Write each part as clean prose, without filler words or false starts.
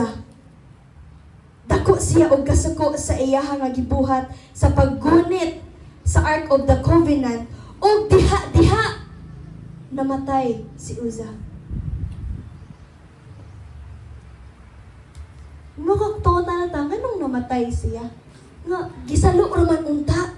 Uza. Dako siya og kasuko sa iyaha nga gibuhat sa paggunit sa Ark of the Covenant ug diha namatay si Uza. Makaktuta na ta, nganong namatay siya? Nga, gisalo raman unta.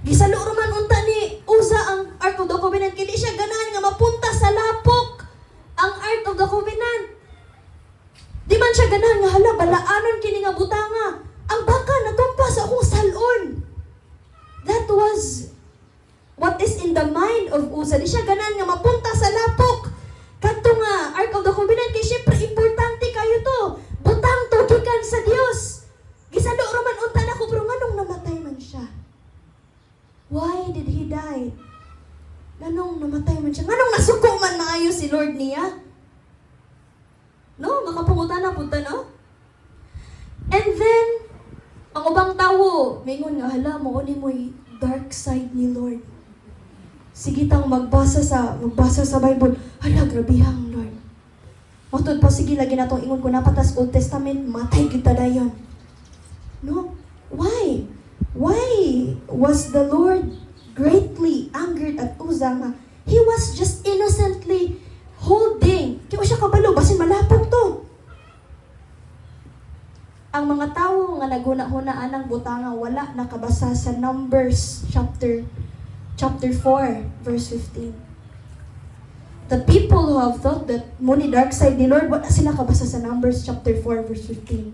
Gisalo raman unta ni Uza ang Ark of the Covenant. Kini siya ganahan nga mapunta sa lapok ang Ark of the Covenant. Di man siya ganahan nga hala, balaanon kini nga butanga. Ang baka natumpa sa akong salon. That was what is in the mind of Uza. Di siya ganahan nga mapunta sa lapok. Kadto nga Ark of the Covenant, kay syempre importante kayo to. Butang to gikan sa Dios. Gisalo raman unta nako, pero nganong namatay man siya? Why did he die? Nganong namatay man siya? Nganong nasuko man maayo si Lord niya? No, makapangutan na punta, no? And then, ang ubang tao, mingon nga, hala, mo ni mo'y dark side ni Lord. Sige tang magbasa sa Bible. Hala, grabihang Lord. Matod pa, sige, lagi na itong ingon ko napatas Old Testament, matay kita dayon. No? Why? Why was the Lord greatly angered at Uza nga? He was just innocently holding. Kaya siya kabalo, basin malapog to. Ang mga tao nga naghuna-hunaan ng butanga, wala nakabasa sa Numbers chapter 4, verse 15. The people who have thought that muni dark side ni Lord, wala sila kabasa sa Numbers chapter 4, verse 15.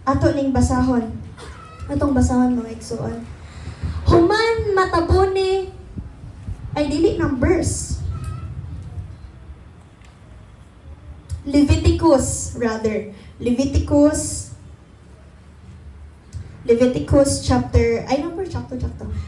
Ato ning basahon. Atong basahon mga igsoon. Human matabuni ay dili Numbers. Leviticus chapter,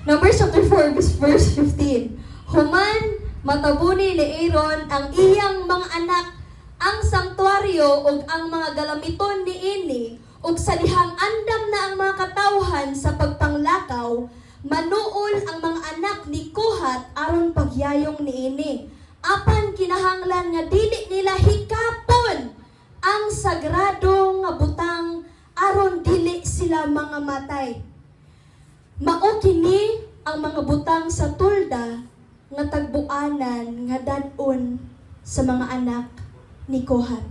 Numbers chapter 4, verse 15. Human matabuni ni Aaron ang iyang mga anak, ang sanktuaryo ug ang mga galamiton niini, ug sa dihang andam na ang mga katawhan sa pagpanglakaw, manuol ang mga anak ni Kohat aron pagyayong niini. Apan kinahanglan nga dili nila hikapon ang sagrado nga butang aron dili sila mga matay. Mao kini ang mga butang sa tulda nga tagbuanan nga danon sa mga anak ni Kohat.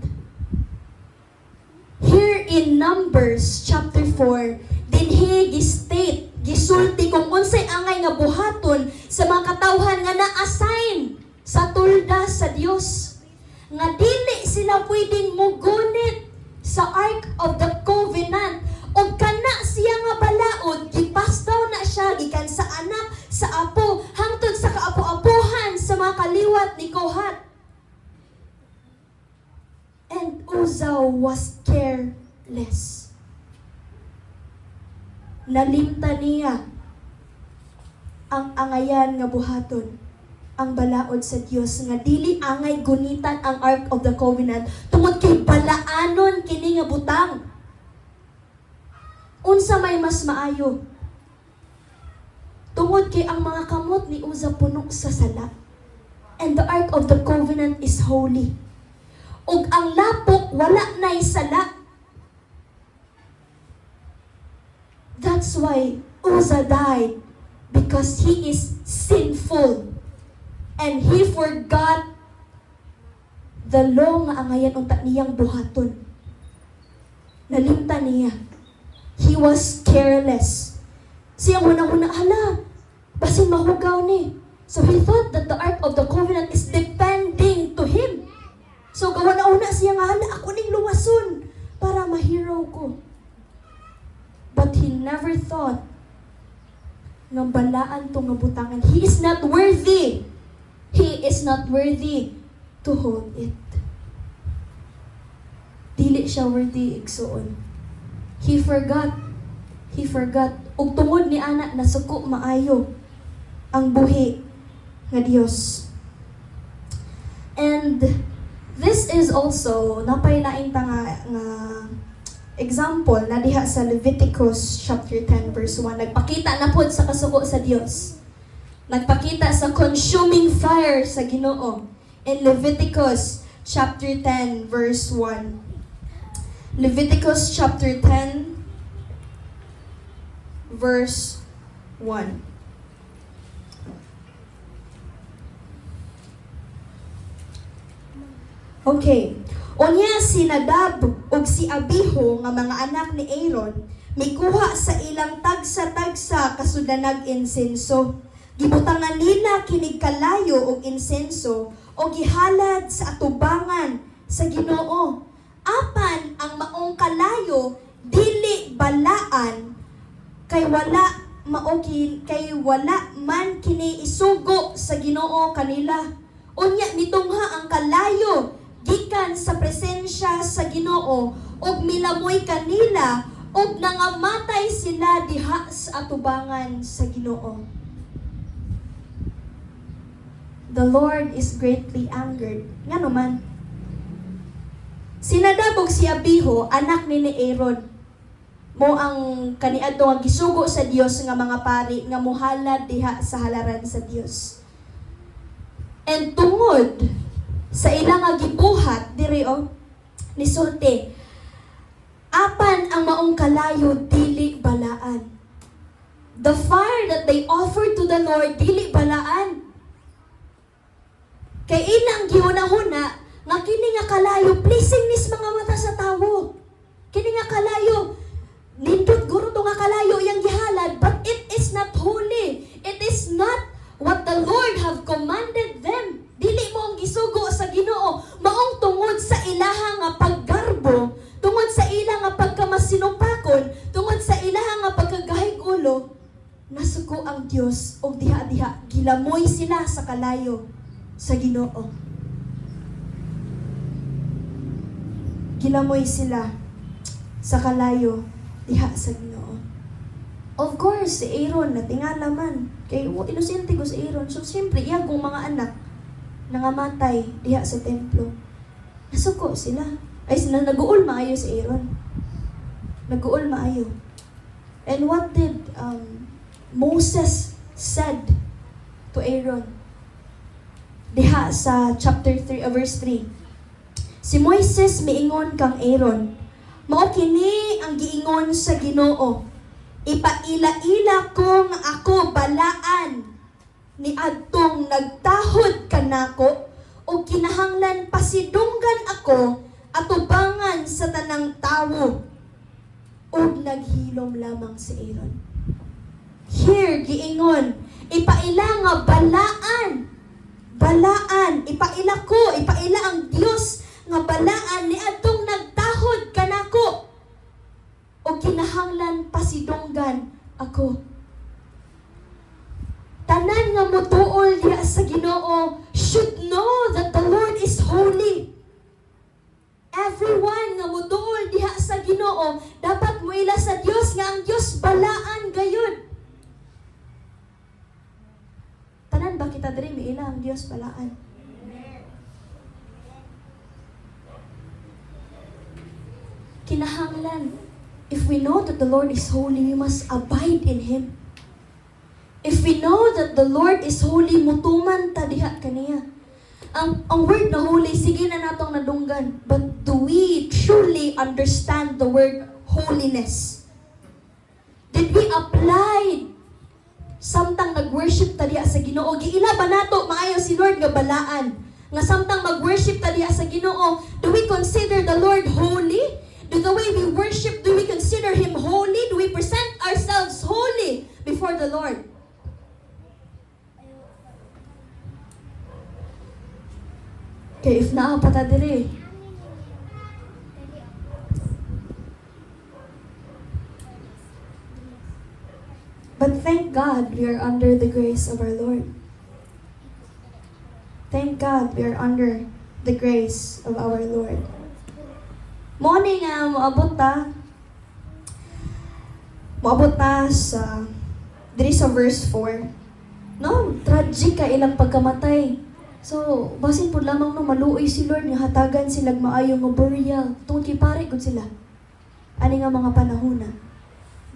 Here in Numbers chapter 4, dinhi gi-state, gisulti kung unsay angay nga buhaton sa mga katawhan nga na-assign sa tulda sa Dios. Nga dili sila pwedeng mugunit sa Ark of the Covenant. O kana siya nga balaod, gipastaw na siya gikan sa anak, sa apo, hangtod sa kaapo-apuhan sa mga kaliwat ni Kohat. And Uza was careless. Nalimta niya ang angayan nga buhaton, ang balaod sa Dios nga dili angay gunitan ang Ark of the Covenant tungod kay balaanon kini nga butang. Unsa may mas maayo? Tungod kay ang mga kamot ni Uza puno sa sala. And the Ark of the Covenant is holy. Ug ang lapok wala nay sala. That's why Uza died, because he is sinful. And he forgot the law nga angayan unta niyang buhaton. Nalimta niya. He was careless. Siyang hunang-huna, hala, basin mahugaw ni. So he thought that the Ark of the Covenant is depending to him. So gawa-una siya nga, hala, ako ning luwason para mahero ko. But he never thought nga balaan to nga butangan. He is not worthy. He is not worthy to hold it. Dili siya worthy, igsoon. He forgot. Ug tungod ni ana nasuko maayo ang buhi nga Dios. And this is also napay lain ta nga example na diha sa Leviticus chapter 10 verse 1. Nagpakita na pod sa kasuko sa Dios. Nagpakita sa consuming fire sa Ginoo in Leviticus chapter 10 verse 1. Leviticus chapter 10, verse 1. Okay. Unya si Nadab ug si Abihu nga mga anak ni Aaron mikuha sa ilang tagsa-tagsa kasudanag insenso. Gibutangan nila kinig kalayo og insenso o gihalad sa atubangan sa Ginoo. Apan ang maong kalayo dili balaan kay wala man kini isugo sa Ginoo kanila. Unya mitungha ang kalayo gikan sa presensya sa Ginoo ug milamoy kanila ug nangamatay sila diha sa atubangan sa Ginoo. The Lord is greatly angered. Nga naman, si Nadab ug si Abihu, anak ni Aaron, mo ang kaniadto nga gisugo sa Dios nga mga pari nga muhalad diha sa halaran sa Dios. And tungod sa ilang nga gibuhat diri ni sulti, apan ang maong kalayo dili balaan. The fire that they offered to the Lord dili balaan. Kay ilang giuna-huna nga kini nga kalayo pleasing nis mga mata sa tawo. Kini nga kalayo nindot guro to nga kalayo yang gihalad, but it is not holy. It is not what the Lord have commanded them. Dili mo ang gisugo sa Ginoo, maong tungod sa ilaha nga paggarbo, tungod sa ilaha nga pagkamasinupakon, tungod sa ilaha nga pagkagahig ulo, nasuko ang Dios og diha-diha gilamoy sila sa kalayo sa Ginoo. Gilamoy sila sa kalayo diha sa Ginoo. Of course, si Aaron natingala man kay inosente ko si Aaron. So siyempre iya kong mga anak nangamatay diha sa templo. Nasuko sila. Ay sila naguol maayo si Aaron. Naguol maayo. And what did Moses said to Aaron? Diha sa chapter 3, verse 3. Si Moises miingon kang Aaron, mao kini ang giingon sa Ginoo. Ipaila-ila ko nga ako balaan ni adtong nagtahod kanako o kinahanglan pasidunggan ako atubangan sa tanang tawo. Og naghilom lamang si Aaron. Here giingon, ipaila nga balaan, ipaila ang Dios nga balaan ni adtong nagtahod kanako o kinahanglan pasidunggan ako. Tanan nga motuol diha sa Ginoo should know that the Lord is holy. Everyone nga motuol diha sa Ginoo dapat moila sa Dios nga ang Dios balaan gayud. Tanan ba kita diri miila ang Dios balaan? Kinahanglan, if we know that the Lord is holy, we must abide in Him. If we know that the Lord is holy, mutuman ta diha kaniya. Ang word na holy, sige na natong nadunggan. But do we truly understand the word holiness? Did we apply samtang nag-worship ta diha sa Ginoo? Giila ba nato maayo si Lord nga balaan? Nga samtang mag-worship ta diha sa Ginoo, do we consider the Lord holy? Do the way we worship, do we consider Him holy? Do we present ourselves holy before the Lord? Okay, if naa pa ta diri. But thank God we are under the grace of our Lord. Thank God we are under the grace of our Lord. Morning nga moabot ta sa diri sa verse 4. No, tragic ka ilang pagkamatay. So, basin po lamang no maluoy si Lord nga hatagan silang maayong nga burial. Tungod kay pare gud sila. Ani nga mga panahona.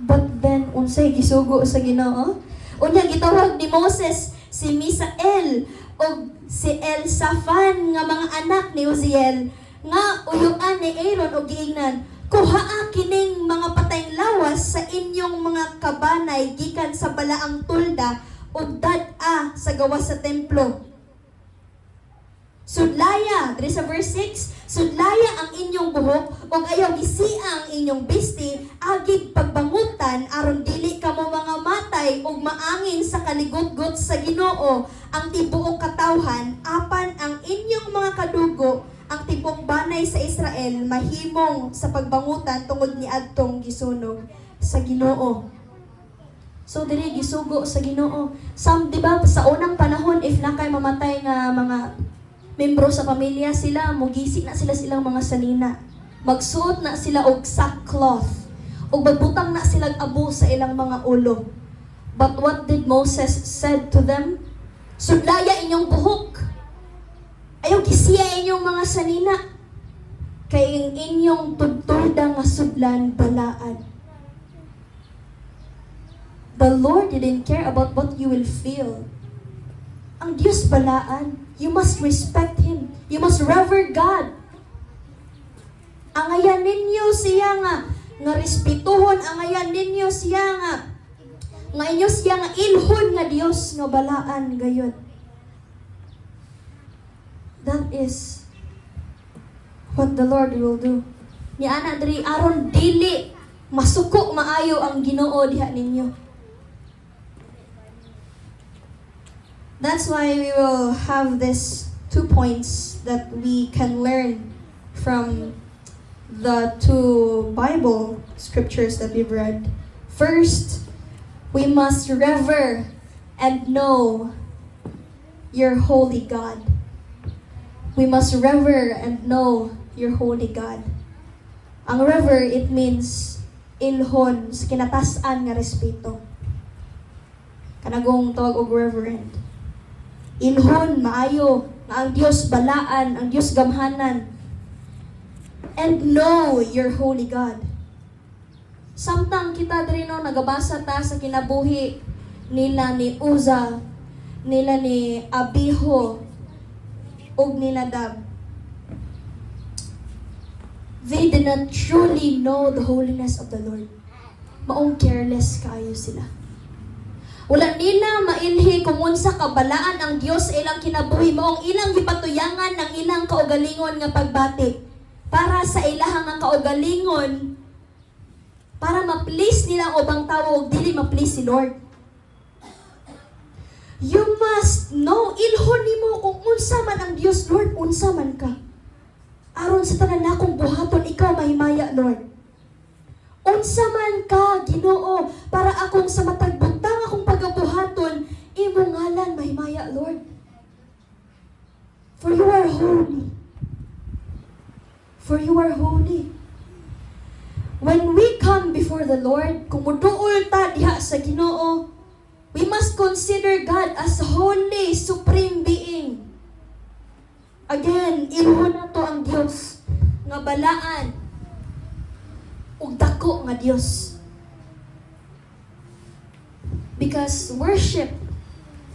But then unsay gisugo sa Ginoo? Unya gitawag ni Moses si Misael o si Elsafan nga mga anak ni Uziel nga uyuan ni Aaron o giingnan, Kuhaa kining mga patayng lawas sa inyong mga kabanay gikan sa balaang tulda ug dad-a sa gawas sa templo. Sudlaya, diri sa verse 6, sudlaya ang inyong buhok ug ayaw gisia ang inyong bisti agig pagbangutan aron dili kamo mga matay ug maangin sa kaligotgot sa Ginoo ang tibuok katawhan apan ang inyong mga kadugo ang tibok banay sa Israel mahimong sa pagbangutan tungod ni adtong gisunog sa Ginoo. So dili gisugo sa Ginoo. Di ba sa unang panahon if na kay mamatay nga mga membro sa pamilya sila, mugisi na sila silang mga salina. Magsuot na sila og sackcloth. Ug magbutang na silang abo sa ilang mga ulo. But what did Moses said to them? Sudlaya inyong buhok. Ayaw gisiya inyong mga salina. Kay ang inyong tudtulda nga sudlan balaan. The Lord didn't care about what you will feel. Ang Diyos balaan. You must respect Him. You must revere God. Angayan ninyo siya nga respetuhon. Angayan ninyo siya nga inyo siya nga ilhon nga Dios nga balaan gayon. That is what the Lord will do. Ni ana diri aron dili masuko maayo ang Ginoo diha ninyo. That's why we will have this 2 points that we can learn from the 2 Bible scriptures that we've read. First, we must revere and know your holy God. We must revere and know your holy God. Ang revere, it means ilhon sa kinatasan nga respeto. Kanagong tawag og reverend. Ilhon, maayo, nga ang Diyos balaan, ang Diyos gamhanan. And know your holy God. Samtang kita diri no nagabasa ta sa kinabuhi nila ni Uza, nila ni Abiho, ug ni Nadab. They did not truly know the holiness of the Lord. Maong careless kayo sila. Wala nila mailhi kung unsa kabalaan ang Dios sa ilang kinabuhi maong ilang gipatuyangan ng ilang kaugalingon nga pagbati para sa ilahang nga kaugalingon para ma-please nila ang ubang tawo ug dili ma-please si Lord. You must know ilhon nimo kung unsa man ang Dios, Lord, unsa man ka. Aron sa tanan nakong buhaton ikaw mahimaya, Lord. Unsa man ka, Ginoo, para akong sa matag buntang akong pagabuhaton, imo ngalan mahimaya, Lord. For you are holy. For you are holy. When we come before the Lord, kung muduol ta diha sa Ginoo, we must consider God as holy, supreme being. Again, ilhon na to ang Dios nga balaan ug dako nga Dios. Because worship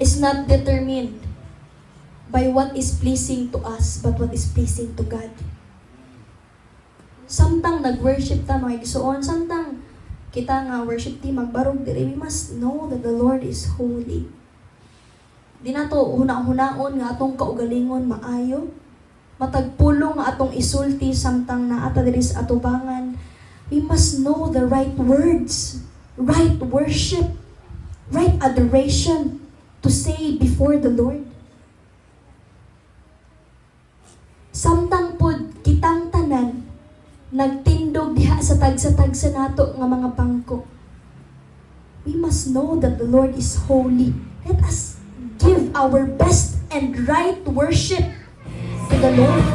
is not determined by what is pleasing to us, but what is pleasing to God. Samtang nag-worship ta mga igsuon, samtang kita nga worship team magbarog diri, we must know that the Lord is holy. Di na to huna-hunaon nga atong kaugalingon maayo. Matagpulong nga atong isulti samtang naata diri sa atubangan. We must know the right words, right worship, right adoration to say before the Lord. Samtang pod kitang tanan nagtindog diha sa tagsa-tagsa nato nga mga bangko. We must know that the Lord is holy. Let us give our best and right worship to the Lord.